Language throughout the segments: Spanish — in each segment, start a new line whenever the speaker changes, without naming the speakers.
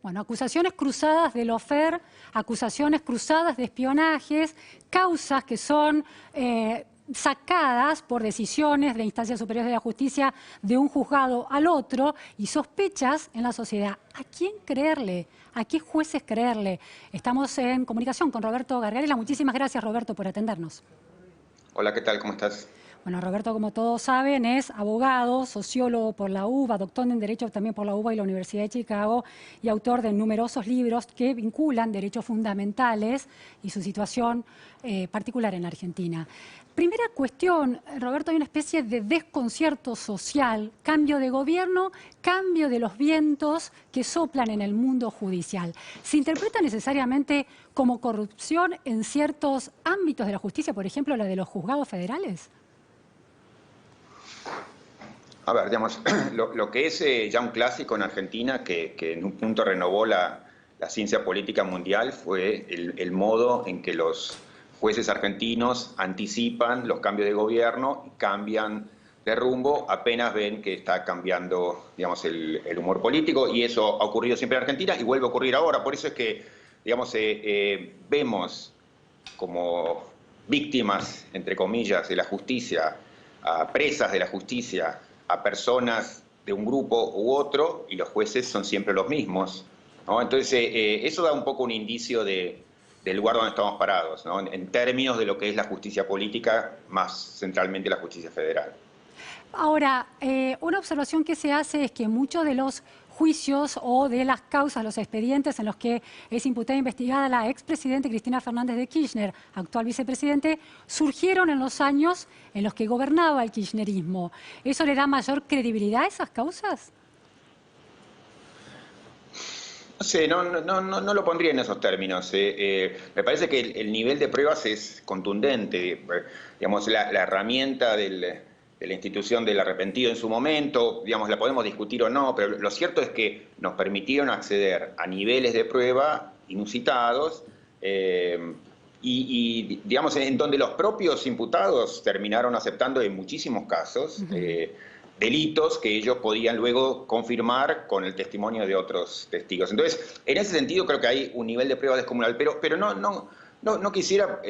Bueno, acusaciones cruzadas de lawfare, acusaciones cruzadas de espionajes, causas que son sacadas por decisiones de instancias superiores de la justicia de un juzgado al otro y sospechas en la sociedad. ¿A quién creerle? ¿A qué jueces creerle? Estamos en comunicación con Roberto Gargarella. Muchísimas gracias, Roberto, por atendernos.
Hola, ¿qué tal? ¿Cómo estás?
Bueno, Roberto, como todos saben, es abogado, sociólogo por la UBA, doctor en Derecho también por la UBA y la Universidad de Chicago, y autor de numerosos libros que vinculan derechos fundamentales y su situación particular en Argentina. Primera cuestión, Roberto, hay una especie de desconcierto social, cambio de gobierno, cambio de los vientos que soplan en el mundo judicial. ¿Se interpreta necesariamente como corrupción en ciertos ámbitos de la justicia, por ejemplo, la de los juzgados federales?
A ver, digamos, lo que es ya un clásico en Argentina, que en un punto renovó la ciencia política mundial, fue el modo en que los jueces argentinos anticipan los cambios de gobierno y cambian de rumbo apenas ven que está cambiando, digamos, el humor político, y eso ha ocurrido siempre en Argentina y vuelve a ocurrir ahora. Por eso es que, digamos, vemos como víctimas, entre comillas, de la justicia, a presas de la justicia, a personas de un grupo u otro, y los jueces son siempre los mismos, ¿no? Entonces, eso da un poco un indicio del lugar donde estamos parados, ¿no? En términos de lo que es la justicia política, más centralmente la justicia federal.
Ahora, una observación que se hace es que muchos de los juicios o de las causas, los expedientes en los que es imputada e investigada la expresidenta Cristina Fernández de Kirchner, actual vicepresidente, surgieron en los años en los que gobernaba el kirchnerismo. ¿Eso le da mayor credibilidad a esas causas?
No sé, no lo pondría en esos términos. Me parece que el nivel de pruebas es contundente. Digamos, la herramienta de la institución del arrepentido en su momento, digamos, la podemos discutir o no, pero lo cierto es que nos permitieron acceder a niveles de prueba inusitados y digamos, en donde los propios imputados terminaron aceptando en muchísimos casos delitos que ellos podían luego confirmar con el testimonio de otros testigos. Entonces, en ese sentido creo que hay un nivel de prueba descomunal, pero no quisiera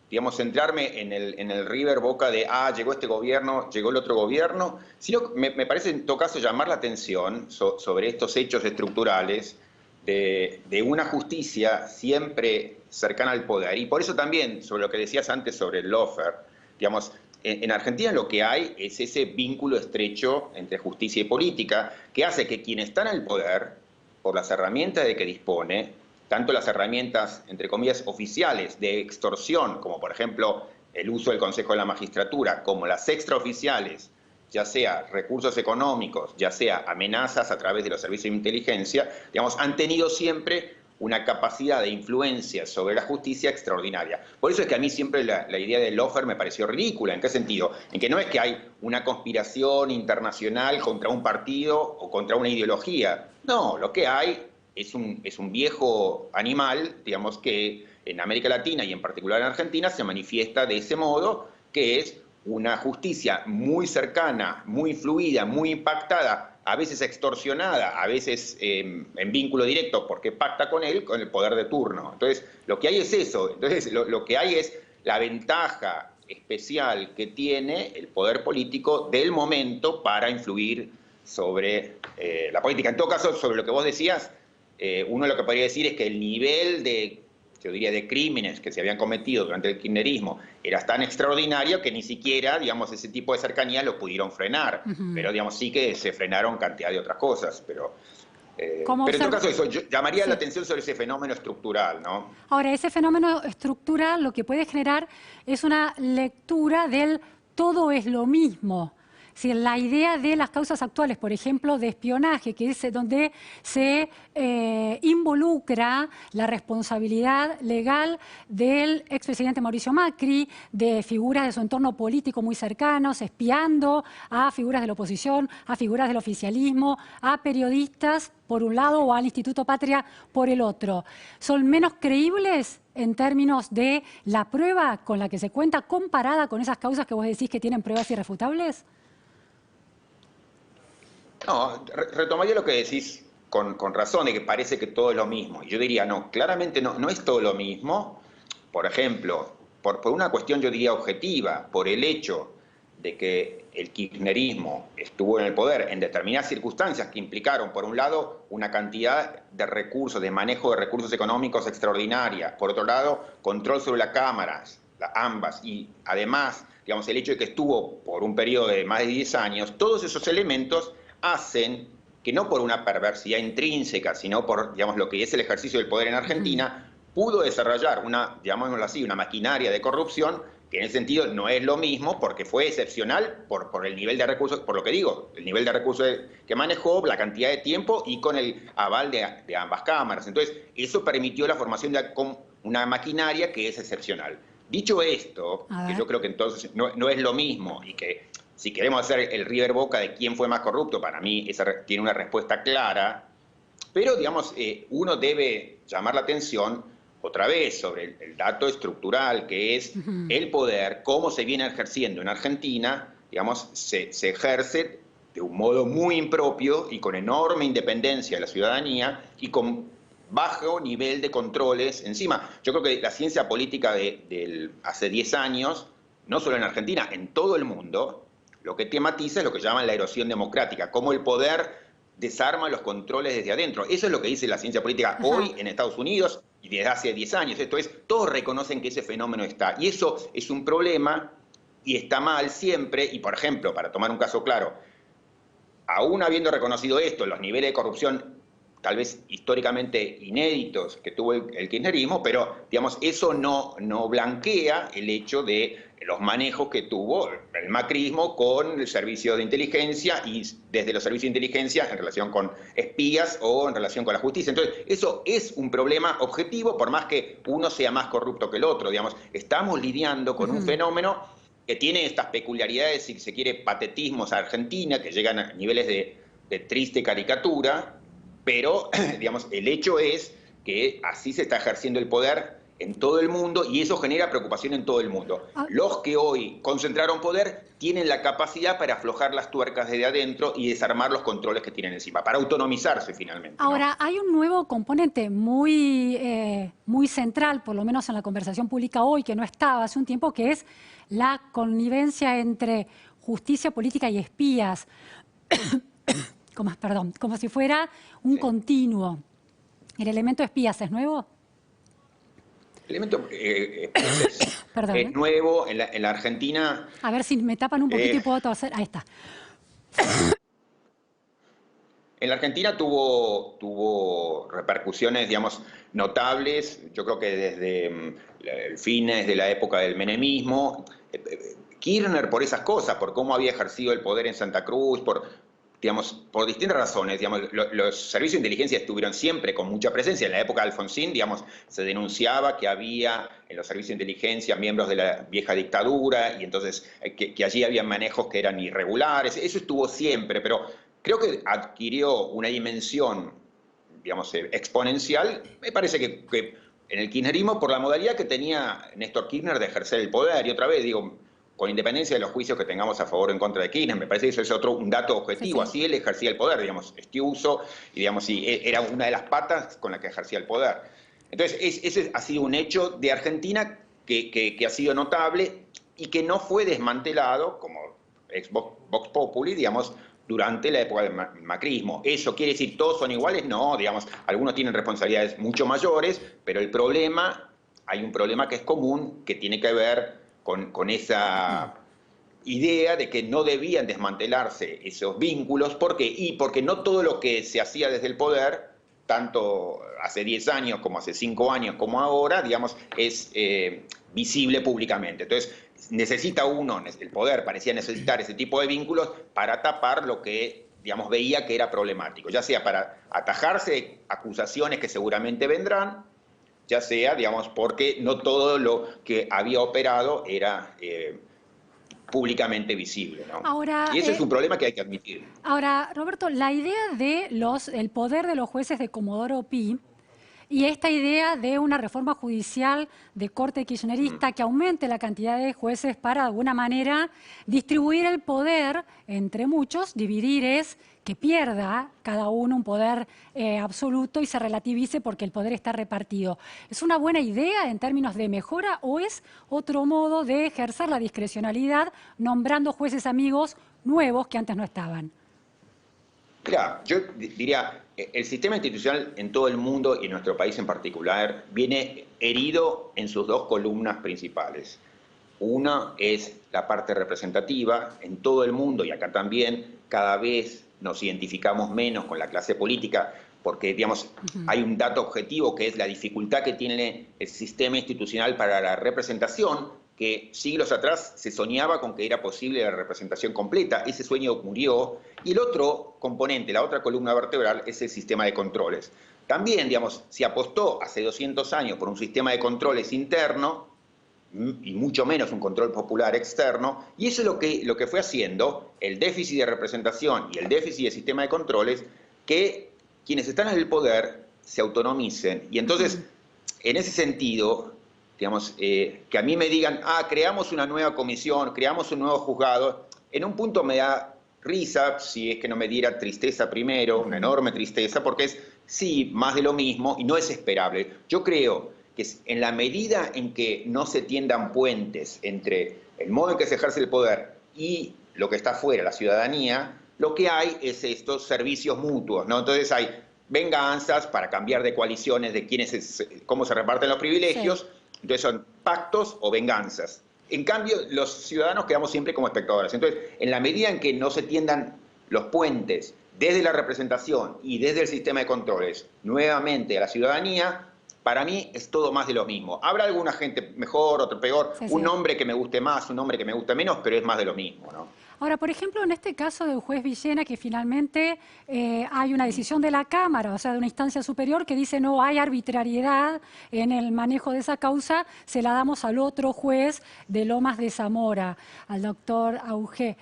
digamos, centrarme en el River Boca de, llegó este gobierno, llegó el otro gobierno, sino me parece en todo caso llamar la atención sobre estos hechos estructurales de una justicia siempre cercana al poder. Y por eso también, sobre lo que decías antes sobre el lawfare, digamos, en Argentina lo que hay es ese vínculo estrecho entre justicia y política que hace que quien está en el poder, por las herramientas de que dispone, tanto las herramientas, entre comillas, oficiales de extorsión, como por ejemplo el uso del Consejo de la Magistratura, como las extraoficiales, ya sea recursos económicos, ya sea amenazas a través de los servicios de inteligencia, digamos, han tenido siempre una capacidad de influencia sobre la justicia extraordinaria. Por eso es que a mí siempre la idea del lawfare me pareció ridícula. ¿En qué sentido? En que no es que hay una conspiración internacional contra un partido o contra una ideología. No, lo que hay es un viejo animal, digamos, que en América Latina y en particular en Argentina se manifiesta de ese modo, que es una justicia muy cercana, muy fluida, muy impactada, a veces extorsionada, a veces en vínculo directo porque pacta con él, con el poder de turno. Entonces, lo que hay es eso. Entonces, lo que hay es la ventaja especial que tiene el poder político del momento para influir sobre la política. En todo caso, sobre lo que vos decías, uno lo que podría decir es que el nivel de, yo diría, de crímenes que se habían cometido durante el kirchnerismo era tan extraordinario que ni siquiera, digamos, ese tipo de cercanía lo pudieron frenar. Pero, digamos, sí que se frenaron cantidad de otras cosas. Pero en todo caso, eso, yo llamaría la atención sobre ese fenómeno estructural, ¿no?
Ahora, ese fenómeno estructural lo que puede generar es una lectura del todo es lo mismo. Si la idea de las causas actuales, por ejemplo, de espionaje, que es donde se involucra la responsabilidad legal del expresidente Mauricio Macri, de figuras de su entorno político muy cercanos, espiando a figuras de la oposición, a figuras del oficialismo, a periodistas por un lado o al Instituto Patria por el otro. ¿Son menos creíbles en términos de la prueba con la que se cuenta comparada con esas causas que vos decís que tienen pruebas irrefutables?
No, retomaría lo que decís con razón de que parece que todo es lo mismo. Y yo diría, no, claramente no es todo lo mismo. Por ejemplo, por una cuestión, yo diría, objetiva, por el hecho de que el kirchnerismo estuvo en el poder en determinadas circunstancias que implicaron, por un lado, una cantidad de recursos, de manejo de recursos económicos extraordinaria, por otro lado, control sobre las cámaras, ambas, y además, digamos, el hecho de que estuvo por un periodo de más de 10 años, todos esos elementos hacen que no por una perversidad intrínseca, sino por, digamos, lo que es el ejercicio del poder en Argentina, pudo desarrollar una, llamémoslo así, una maquinaria de corrupción que en ese sentido no es lo mismo porque fue excepcional por el nivel de recursos, por lo que digo, el nivel de recursos que manejó, la cantidad de tiempo y con el aval de ambas cámaras. Entonces, eso permitió la formación de una maquinaria que es excepcional. Dicho esto, que yo creo que entonces no es lo mismo y que si queremos hacer el River Boca de quién fue más corrupto, para mí esa tiene una respuesta clara, pero digamos, uno debe llamar la atención otra vez sobre el dato estructural que es el poder, cómo se viene ejerciendo en Argentina, digamos, se ejerce de un modo muy impropio y con enorme independencia de la ciudadanía y con bajo nivel de controles encima. Yo creo que la ciencia política de hace 10 años, no solo en Argentina, en todo el mundo, lo que tematiza es lo que llaman la erosión democrática, cómo el poder desarma los controles desde adentro. Eso es lo que dice la ciencia política hoy en Estados Unidos y desde hace 10 años. Esto es, todos reconocen que ese fenómeno está. Y eso es un problema y está mal siempre. Y, por ejemplo, para tomar un caso claro, aún habiendo reconocido esto, los niveles de corrupción tal vez históricamente inéditos que tuvo el kirchnerismo, pero digamos, eso no blanquea el hecho de los manejos que tuvo el macrismo con el servicio de inteligencia y desde los servicios de inteligencia en relación con espías o en relación con la justicia. Entonces, eso es un problema objetivo, por más que uno sea más corrupto que el otro. Digamos, estamos lidiando con un fenómeno que tiene estas peculiaridades, si se quiere, patetismos a Argentina, que llegan a niveles de triste caricatura, pero, digamos, el hecho es que así se está ejerciendo el poder en todo el mundo y eso genera preocupación en todo el mundo. Los que hoy concentraron poder tienen la capacidad para aflojar las tuercas desde adentro y desarmar los controles que tienen encima, para autonomizarse finalmente.
Ahora, hay un nuevo componente muy central, por lo menos en la conversación pública hoy, que no estaba hace un tiempo, que es la connivencia entre justicia política y espías. Como si fuera un continuo. ¿El elemento espías es nuevo?
El elemento es nuevo en la Argentina.
A ver si me tapan un poquito y puedo toser. Ahí está.
En la Argentina tuvo repercusiones, digamos, notables. Yo creo que desde fines de la época del menemismo, Kirchner por esas cosas, por cómo había ejercido el poder en Santa Cruz, digamos, por distintas razones. Digamos, los servicios de inteligencia estuvieron siempre con mucha presencia. En la época de Alfonsín, digamos, se denunciaba que había en los servicios de inteligencia miembros de la vieja dictadura y entonces que allí había manejos que eran irregulares. Eso estuvo siempre, pero creo que adquirió una dimensión, digamos, exponencial. Me parece que en el kirchnerismo, por la modalidad que tenía Néstor Kirchner de ejercer el poder, y otra vez digo, con independencia de los juicios que tengamos a favor o en contra de Kirchner, me parece que eso es un dato objetivo. Sí. Así él ejercía el poder, digamos, Estiuso, y digamos, sí, era una de las patas con la que ejercía el poder. Entonces, ese ha sido un hecho de Argentina que ha sido notable y que no fue desmantelado, como ex Vox Populi, digamos, durante la época del macrismo. ¿Eso quiere decir todos son iguales? No, digamos, algunos tienen responsabilidades mucho mayores, pero el problema, hay un problema que es común, que tiene que ver con esa idea de que no debían desmantelarse esos vínculos. ¿Por qué? Y porque no todo lo que se hacía desde el poder, tanto hace 10 años como hace 5 años como ahora, digamos, es visible públicamente. Entonces, necesita uno, el poder parecía necesitar ese tipo de vínculos para tapar lo que, digamos, veía que era problemático, ya sea para atajarse acusaciones que seguramente vendrán, ya sea, digamos, porque no todo lo que había operado era públicamente visible, ¿no? Ahora, y ese es un problema que hay que admitir.
Ahora, Roberto, la idea de el poder de los jueces de Comodoro Pi Y esta idea de una reforma judicial de corte kirchnerista que aumente la cantidad de jueces para, de alguna manera, distribuir el poder entre muchos, dividir es que pierda cada uno un poder absoluto y se relativice porque el poder está repartido. ¿Es una buena idea en términos de mejora o es otro modo de ejercer la discrecionalidad nombrando jueces amigos nuevos que antes no estaban?
Claro, yo diría, el sistema institucional en todo el mundo y en nuestro país en particular viene herido en sus dos columnas principales. Una es la parte representativa, en todo el mundo y acá también, cada vez nos identificamos menos con la clase política porque, digamos, hay un dato objetivo que es la dificultad que tiene el sistema institucional para la representación, que siglos atrás se soñaba con que era posible la representación completa. Ese sueño murió. Y el otro componente, la otra columna vertebral, es el sistema de controles. También, digamos, se apostó hace 200 años por un sistema de controles interno, y mucho menos un control popular externo, y eso es lo que fue haciendo el déficit de representación y el déficit de sistema de controles, que quienes están en el poder se autonomicen. Y entonces, en ese sentido, digamos, que a mí me digan, creamos una nueva comisión, creamos un nuevo juzgado, en un punto me da risa, si es que no me diera tristeza primero, una enorme tristeza, porque es, sí, más de lo mismo y no es esperable. Yo creo que en la medida en que no se tiendan puentes entre el modo en que se ejerce el poder y lo que está afuera, la ciudadanía, lo que hay es estos servicios mutuos, ¿no? Entonces hay venganzas para cambiar de coaliciones de cómo se reparten los privilegios, sí. Entonces son pactos o venganzas. En cambio, los ciudadanos quedamos siempre como espectadores. Entonces, en la medida en que no se tiendan los puentes desde la representación y desde el sistema de controles nuevamente a la ciudadanía, para mí es todo más de lo mismo. Habrá alguna gente mejor, otro peor, sí, un nombre que me guste más, un nombre que me guste menos, pero es más de lo mismo, ¿no?
Ahora, por ejemplo, en este caso del juez Villena, que finalmente hay una decisión de la Cámara, o sea, de una instancia superior, que dice no hay arbitrariedad en el manejo de esa causa, se la damos al otro juez de Lomas de Zamora, al doctor Augé.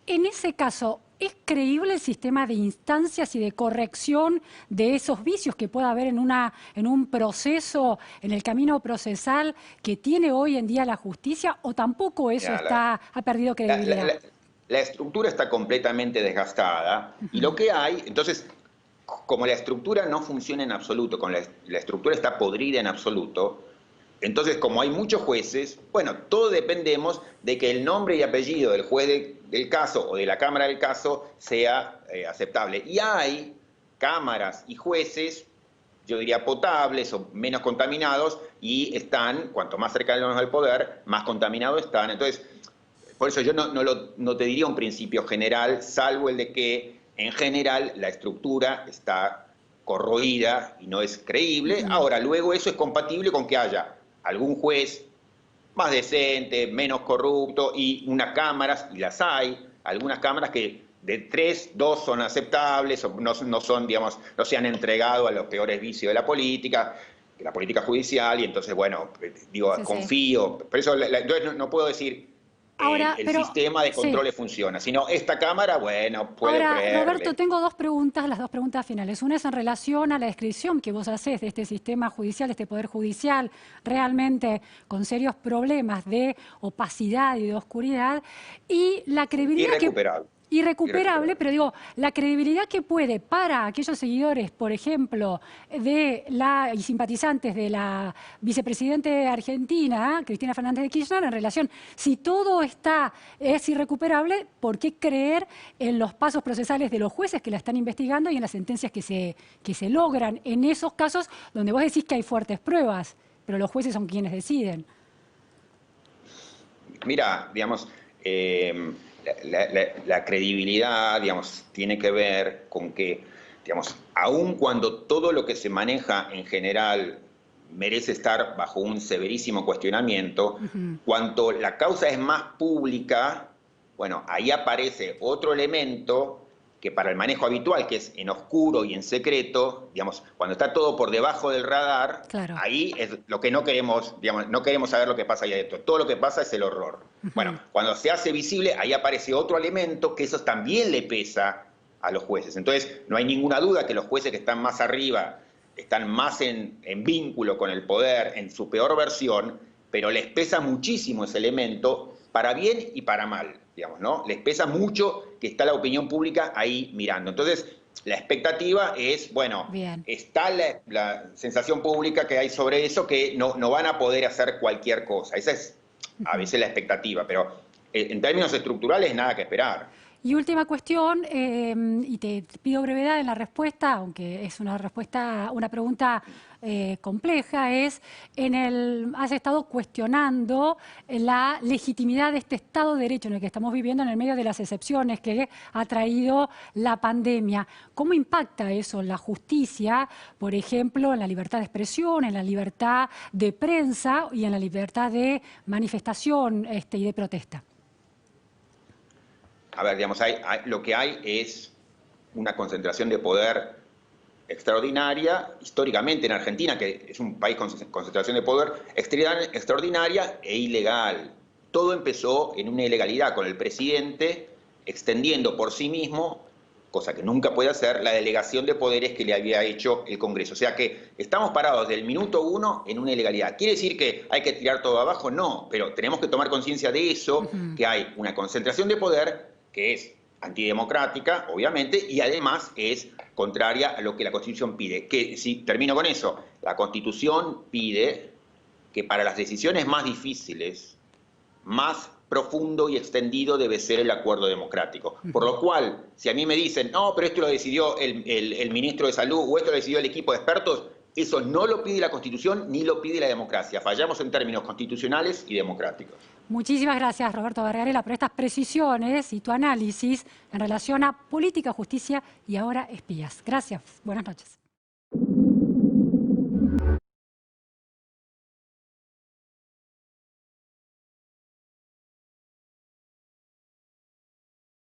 En ese caso, ¿es creíble el sistema de instancias y de corrección de esos vicios que pueda haber en un proceso, en el camino procesal que tiene hoy en día la justicia, o tampoco eso ha perdido credibilidad?
La estructura está completamente desgastada y lo que hay, entonces, como la estructura no funciona en absoluto, como la estructura está podrida en absoluto, entonces como hay muchos jueces, bueno, todos dependemos de que el nombre y apellido del juez del caso o de la Cámara del caso sea aceptable. Y hay cámaras y jueces, yo diría potables o menos contaminados, y están, cuanto más cercanos al poder, más contaminados están. Entonces, por eso yo no te diría un principio general, salvo el de que, en general, la estructura está corroída y no es creíble. Ahora, luego eso es compatible con que haya algún juez más decente, menos corrupto, y unas cámaras, y las hay, algunas cámaras que de 3, 2 son aceptables, o no son, digamos, no se han entregado a los peores vicios de la política judicial, y entonces, bueno, digo, sí, confío. Por eso entonces no puedo decir
ahora,
el sistema de controles funciona, sino esta Cámara, bueno, puede creerle.
Roberto, tengo dos preguntas, las dos preguntas finales. Una es en relación a la descripción que vos hacés de este sistema judicial, de este Poder Judicial, realmente con serios problemas de opacidad y de oscuridad, y la credibilidad irrecuperable, pero digo, la credibilidad que puede para aquellos seguidores, por ejemplo, y simpatizantes de la vicepresidente argentina, Cristina Fernández de Kirchner, en relación, si todo es irrecuperable, ¿por qué creer en los pasos procesales de los jueces que la están investigando y en las sentencias que se logran en esos casos donde vos decís que hay fuertes pruebas, pero los jueces son quienes deciden?
Mira, digamos, la credibilidad, digamos, tiene que ver con que, digamos, aun cuando todo lo que se maneja en general merece estar bajo un severísimo cuestionamiento, cuanto la causa es más pública, bueno, ahí aparece otro elemento que para el manejo habitual, que es en oscuro y en secreto, digamos, cuando está todo por debajo del radar, claro, ahí es lo que no queremos, digamos, no queremos saber lo que pasa ahí adentro. Todo lo que pasa es el horror. Bueno, cuando se hace visible, ahí aparece otro elemento que eso también le pesa a los jueces. Entonces, no hay ninguna duda que los jueces que están más arriba están más en vínculo con el poder, en su peor versión, pero les pesa muchísimo ese elemento, para bien y para mal, digamos, ¿no? Les pesa mucho que está la opinión pública ahí mirando. Entonces, la expectativa es, bueno,
Bien.
está la sensación pública que hay sobre eso, que no van a poder hacer cualquier cosa. Esa es a veces la expectativa, pero en términos estructurales nada que esperar.
Y última cuestión, y te pido brevedad en la respuesta, aunque es una respuesta, una pregunta compleja, es has estado cuestionando la legitimidad de este Estado de Derecho en el que estamos viviendo en el medio de las excepciones que ha traído la pandemia. ¿Cómo impacta eso en la justicia, por ejemplo, en la libertad de expresión, en la libertad de prensa y en la libertad de manifestación y de protesta?
A ver, digamos, lo que hay es una concentración de poder extraordinaria, históricamente en Argentina, que es un país con concentración de poder extraordinaria e ilegal. Todo empezó en una ilegalidad con el presidente extendiendo por sí mismo, cosa que nunca puede hacer, la delegación de poderes que le había hecho el Congreso. O sea que estamos parados desde el minuto 1 en una ilegalidad. ¿Quiere decir que hay que tirar todo abajo? No, pero tenemos que tomar conciencia de eso, que hay una concentración de poder que es antidemocrática, obviamente, y además es contraria a lo que la Constitución pide. Que, si termino con eso, la Constitución pide que para las decisiones más difíciles, más profundo y extendido debe ser el acuerdo democrático. Por lo cual, si a mí me dicen, no, pero esto lo decidió el ministro de Salud o esto lo decidió el equipo de expertos, eso no lo pide la Constitución ni lo pide la democracia. Fallamos en términos constitucionales y democráticos.
Muchísimas gracias, Roberto Bargarella, por estas precisiones y tu análisis en relación a política, justicia y ahora espías. Gracias. Buenas noches.